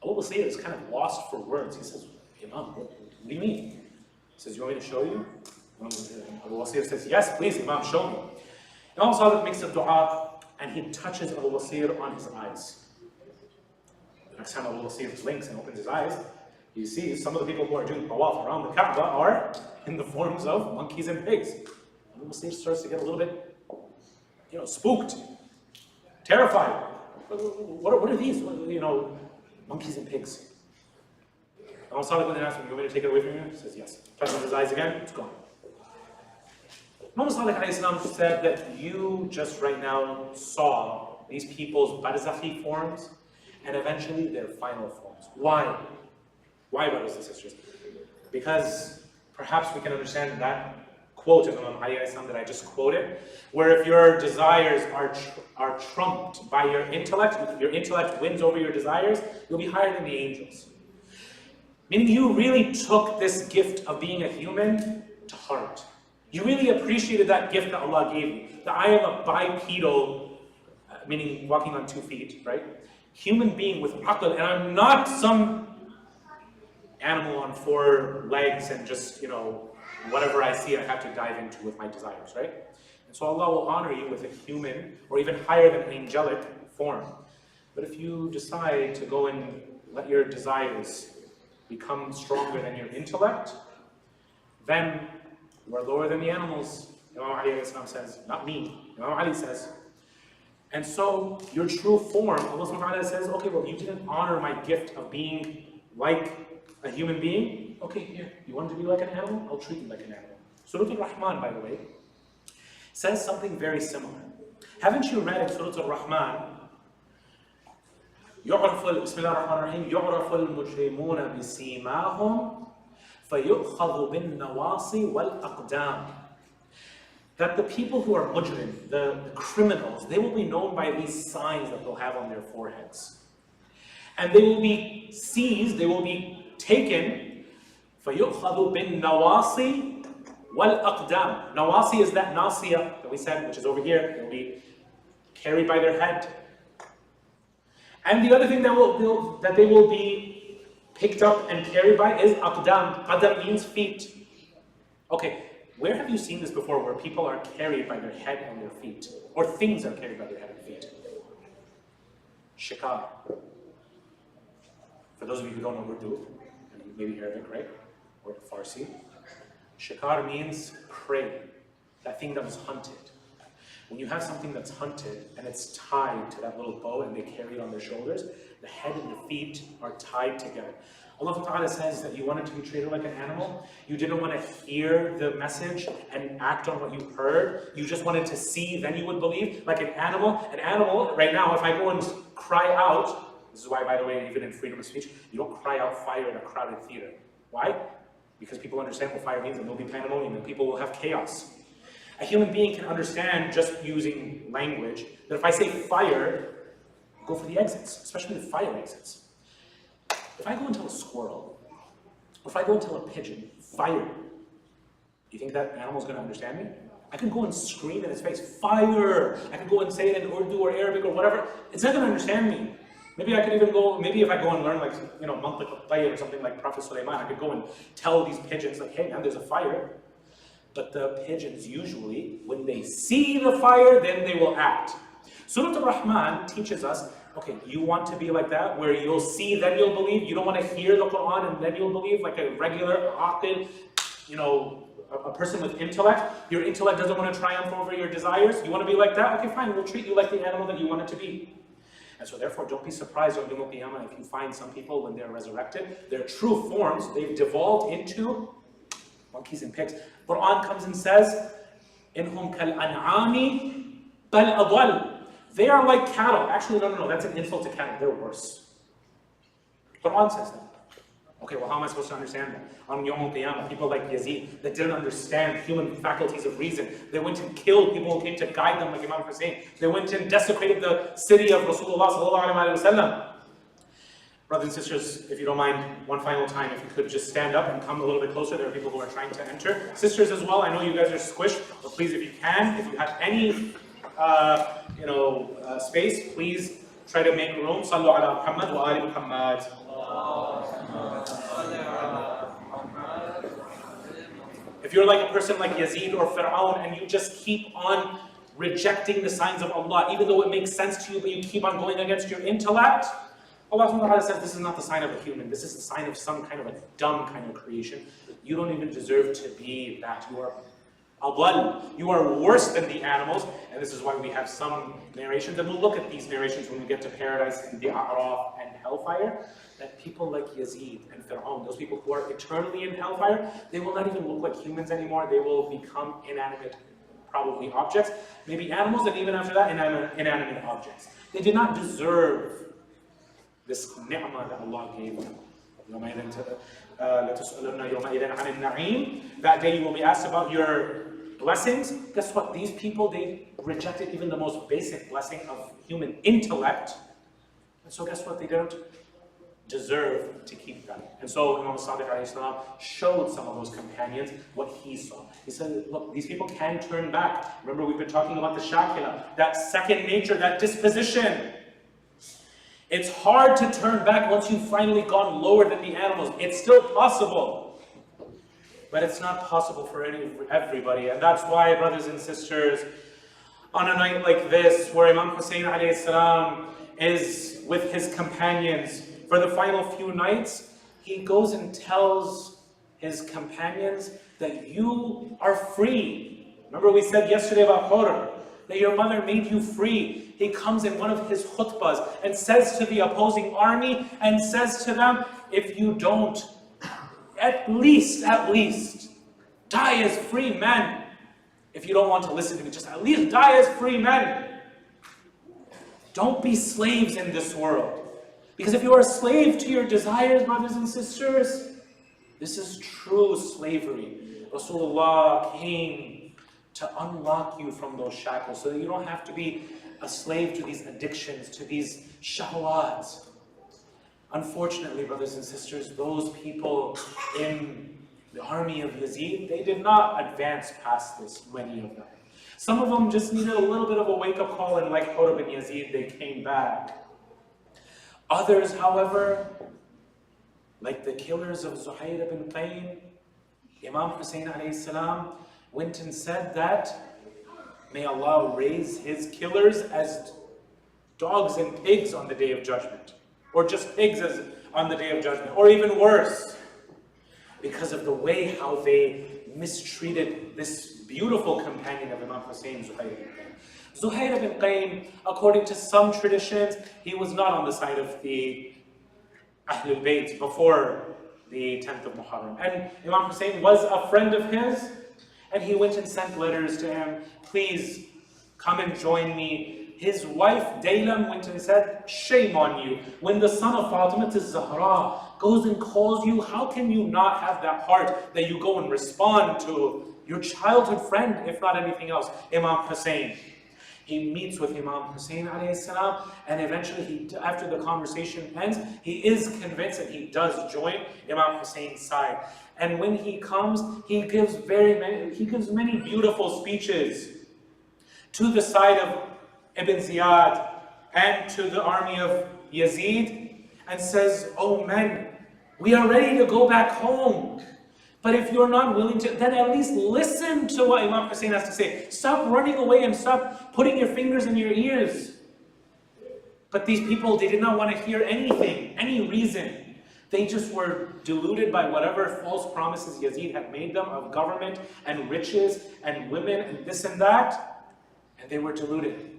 Abu Basir is kind of lost for words. He says, Imam, what do you mean? He says, you want me to show you? Abu Basir says, yes, please, Imam, show me. Imam Sadiq makes a dua and he touches Abu Basir on his eyes. The next time Abu Basir blinks and opens his eyes, you see some of the people who are doing tawaf around the Kaaba are in the forms of monkeys and pigs. Abu Basir starts to get a little bit, spooked, terrified. What are these? Monkeys and pigs. Imam Sadiq then asks him, you want me to take it away from you? He says, yes. Touches his eyes again, it's gone. Imam Sadiq alayhi salam said that you just right now saw these people's barzakhi forms and eventually their final forms. Why? Why, brothers and sisters? Because perhaps we can understand that quote of Imam Ali alayhi salam that I just quoted, where if your desires are trumped by your intellect wins over your desires, you'll be higher than the angels. Meaning you really took this gift of being a human to heart. You really appreciated that gift that Allah gave you. That I am a bipedal, meaning walking on 2 feet, right? Human being with aql, and I'm not some animal on 4 legs and just, whatever I see I have to dive into with my desires, right? And so Allah will honor you with a human, or even higher than angelic form. But if you decide to go and let your desires become stronger than your intellect, then you are lower than the animals. Imam Ali says, not me. Imam Ali says. And so your true form, Allah subhanahu wa ta'ala says, okay, well, you didn't honor my gift of being like a human being. Okay, here, you want to be like an animal? I'll treat you like an animal. Surah Al-Rahman, by the way, says something very similar. Haven't you read in Surah Al-Rahman, بسم الله الرحمن الرحيم يعرف المجرمون بسيماهم فَيُؤْخَذُ بِالنَّوَاصِي وَالْأَقْدَامِ. That the people who are mujrim, the criminals, they will be known by these signs that they'll have on their foreheads. And they will be seized, they will be taken, فَيُؤْخَذُ بِالنَّوَاصِي وَالْأَقْدَامِ. Nawasi is that nasiya that we said, which is over here. They will be carried by their head. And the other thing that they will be picked up and carried by is aqdam. Qadam means feet. Okay, where have you seen this before, where people are carried by their head and their feet? Or things are carried by their head and feet? Shīʿā. For those of you who don't know Urdu, and maybe Arabic, right? Or Farsi. Shīʿā means prey, that thing that was hunted. When you have something that's hunted and it's tied to that little bow and they carry it on their shoulders, the head and the feet are tied together. Allah Ta'ala says that you wanted to be treated like an animal. You didn't want to hear the message and act on what you heard. You just wanted to see, then you would believe. Like an animal, right now, if I go and cry out, this is why, by the way, even in freedom of speech, you don't cry out fire in a crowded theater. Why? Because people understand what fire means and there'll be pandemonium and people will have chaos. A human being can understand, just using language, that if I say fire, go for the exits, especially the fire exits. If I go and tell a squirrel, or if I go and tell a pigeon, fire, do you think that animal's going to understand me? I can go and scream in its face, fire! I can go and say it in Urdu or Arabic or whatever. It's not going to understand me. Maybe I could even go, maybe if I go and learn like, Mantiq al-Tayr or something like Prophet Sulaiman, I could go and tell these pigeons like, hey man, there's a fire. But the pigeons usually, when they see the fire, then they will act. Surah Al-Rahman teaches us, okay, you want to be like that, where you'll see, then you'll believe. You don't want to hear the Quran and then you'll believe, like a regular aqil, a person with intellect. Your intellect doesn't want to triumph over your desires. You want to be like that? Okay, fine, we'll treat you like the animal that you wanted to be. And so therefore, don't be surprised on Yawm al-Qiyamah if you find some people, when they're resurrected, their true forms, they've devolved into monkeys and pigs. Quran comes and says, "Inhum kal an'ami bal adwal." They are like cattle. Actually, no, that's an insult to cattle. They're worse. Quran says that. Okay, well, how am I supposed to understand that? On Yawm al-Qiyamah, people like Yazid that didn't understand human faculties of reason. They went and killed people who came to guide them, like Imam Hussein. They went and desecrated the city of Rasulullah sallallahu alaihi wasallam. Brothers and sisters, if you don't mind, one final time, if you could just stand up and come a little bit closer. There are people who are trying to enter. Sisters as well, I know you guys are squished, but please, if you can, if you have any space, please try to make room. Sallu ala Muhammad wa ali Muhammad. If you're like a person like Yazid or Fir'aun and you just keep on rejecting the signs of Allah, even though it makes sense to you, but you keep on going against your intellect, Allah subhanahu wa ta'ala says this is not the sign of a human, this is the sign of some kind of a dumb kind of creation. You don't even deserve to be that. You are adwal. You are worse than the animals, and this is why we have some narrations, and we'll look at these narrations when we get to paradise and the A'raf and hellfire, that people like Yazid and Fir'aun, those people who are eternally in hellfire, they will not even look like humans anymore. They will become inanimate, probably objects, maybe animals, and even after that, inanimate objects. They did not deserve this ni'mah that Allah gave them. That day you will be asked about your blessings. Guess what? These people, they rejected even the most basic blessing of human intellect. And so guess what? They don't deserve to keep them. And so Imam Sadiq alayhi salam showed some of those companions what he saw. He said, look, these people can turn back. Remember, we've been talking about the shakila, that second nature, that disposition. It's hard to turn back once you've finally gone lower than the animals. It's still possible, but it's not possible for everybody. And that's why, brothers and sisters, on a night like this, where Imam Hussein alayhi salam is with his companions for the final few nights, he goes and tells his companions that you are free. Remember we said yesterday about Hurr, that your mother made you free. He comes in one of his khutbahs and says to the opposing army and says to them, if you don't, at least, die as free men. If you don't want to listen to me, just at least die as free men. Don't be slaves in this world. Because if you are a slave to your desires, brothers and sisters, this is true slavery. Rasulullah came to unlock you from those shackles so that you don't have to be a slave to these addictions, to these shahwats. Unfortunately, brothers and sisters, those people in the army of Yazid, they did not advance past this, many of them. Some of them just needed a little bit of a wake-up call, and like Hurr bin Yazid, they came back. Others, however, like the killers of Zuhayr ibn Qayn, Imam Hussein alayhi salam went and said that, may Allah raise his killers as dogs and pigs on the Day of Judgment, or just pigs on the Day of Judgment, or even worse, because of the way how they mistreated this beautiful companion of Imam Hussein, Zuhayr ibn Qayyim. Zuhayr ibn Qayyim, according to some traditions, he was not on the side of the Ahlul Bayt before the 10th of Muḥarram. And Imam Hussein was a friend of his, and he went and sent letters to him, please come and join me. His wife Daylam went and said, shame on you. When the son of Fatima Zahra goes and calls you, how can you not have that heart that you go and respond to your childhood friend, if not anything else, Imam Hussein? He meets with Imam Hussein alayhi salam, and eventually, after the conversation ends, he is convinced and he does join Imam Hussein's side. And when he comes, he gives many beautiful speeches to the side of Ibn Ziyad and to the army of Yazid, and says, oh men, we are ready to go back home. But if you're not willing to, then at least listen to what Imam Hussein has to say. Stop running away and stop putting your fingers in your ears. But these people, they did not want to hear anything, any reason. They just were deluded by whatever false promises Yazid had made them of government and riches and women and this and that. And they were deluded.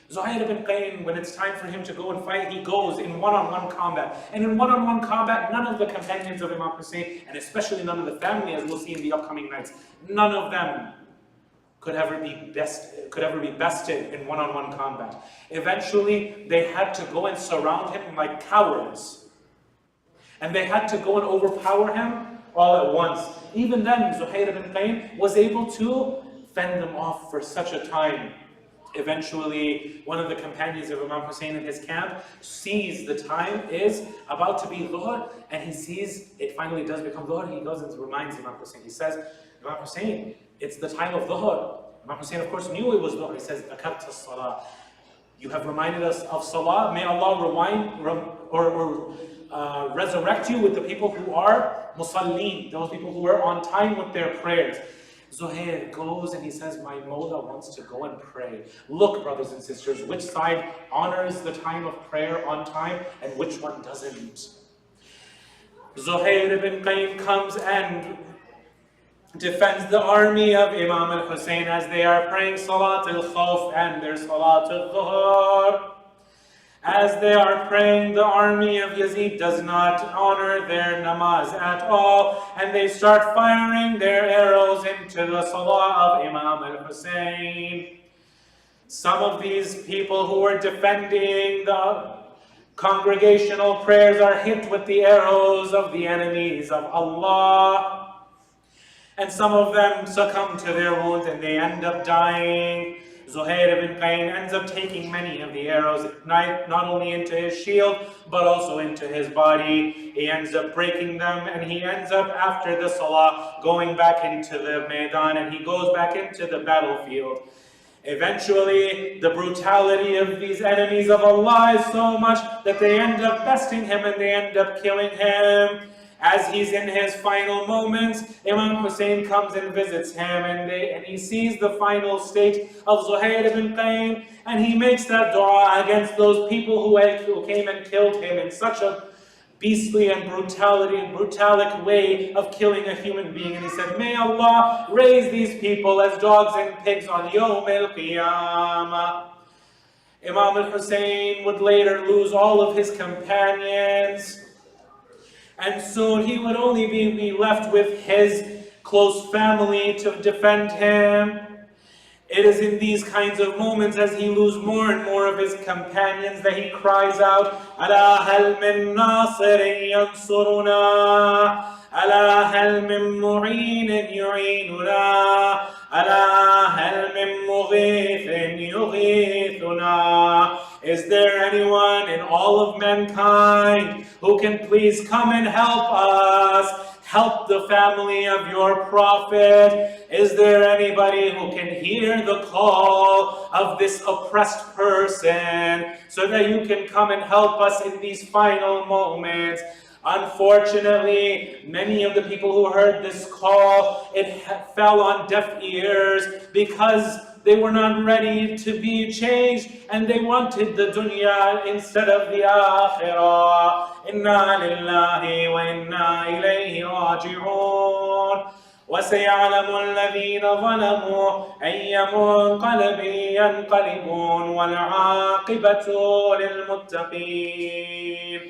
Zuhayr ibn Qayyim, when it's time for him to go and fight, he goes in one-on-one combat. And in one-on-one combat, none of the companions of Imam Hussein, and especially none of the family, as we'll see in the upcoming nights, none of them could ever be bested in one-on-one combat. Eventually, they had to go and surround him like cowards. And they had to go and overpower him all at once. Even then, Zuhayr ibn Qayyim was able to fend them off for such a time. Eventually, one of the companions of Imam Hussein in his camp sees the time is about to be Dhuhr, and he sees it finally does become Dhuhr. He goes and reminds Imam Hussein. He says, Imam Hussein, it's the time of Dhuhr. Imam Hussein, of course, knew it was Dhuhr. He says, Dhakarta Salah. You have reminded us of Salah. May Allah resurrect you with the people who are Musalleen, those people who are on time with their prayers. Zuhayr goes and he says, my Mawla wants to go and pray. Look, brothers and sisters, which side honors the time of prayer on time and which one doesn't. Zuhayr ibn Qayyim comes and defends the army of Imam al-Hussein as they are praying Salat al-Khawf and their Salat al-Dhuhr. As they are praying, the army of Yazid does not honor their namaz at all, and they start firing their arrows into the salah of Imam al-Hussein. Some of these people who are defending the congregational prayers are hit with the arrows of the enemies of Allah, and some of them succumb to their wounds and they end up dying. Zuhayr ibn Qayyim ends up taking many of the arrows, not only into his shield, but also into his body. He ends up breaking them, and he ends up, after the salah, going back into the Maidan, and he goes back into the battlefield. Eventually, the brutality of these enemies of Allah is so much that they end up besting him, and they end up killing him. As he's in his final moments, Imam Hussein comes and visits him, and he sees the final state of Zuhayr ibn Qayyim, and he makes that dua against those people who came and killed him in such a beastly and brutalic way of killing a human being. And he said, may Allah raise these people as dogs and pigs on Yawm al-Qiyamah. Imam al-Hussein would later lose all of his companions, and soon he would only be left with his close family to defend him. It is in these kinds of moments, as he loses more and more of his companions, that he cries out, Ala hal min nasirin yansuruna, Ala hal min mu'inin yu'inuna, Ala hal min mughithin yughithuna. Is there anyone in all of mankind who can please come and help us? Help the family of your prophet. Is there anybody who can hear the call of this oppressed person so that you can come and help us in these final moments? Unfortunately, many of the people who heard this call, it fell on deaf ears, because they were not ready to be changed, and they wanted the dunya instead of the akhirah. Inna lillahi wa inna ilayhi raji'un. وسيعلم الذين ظلموا أي منقلب ينقلبون والعاقبة للمتقين.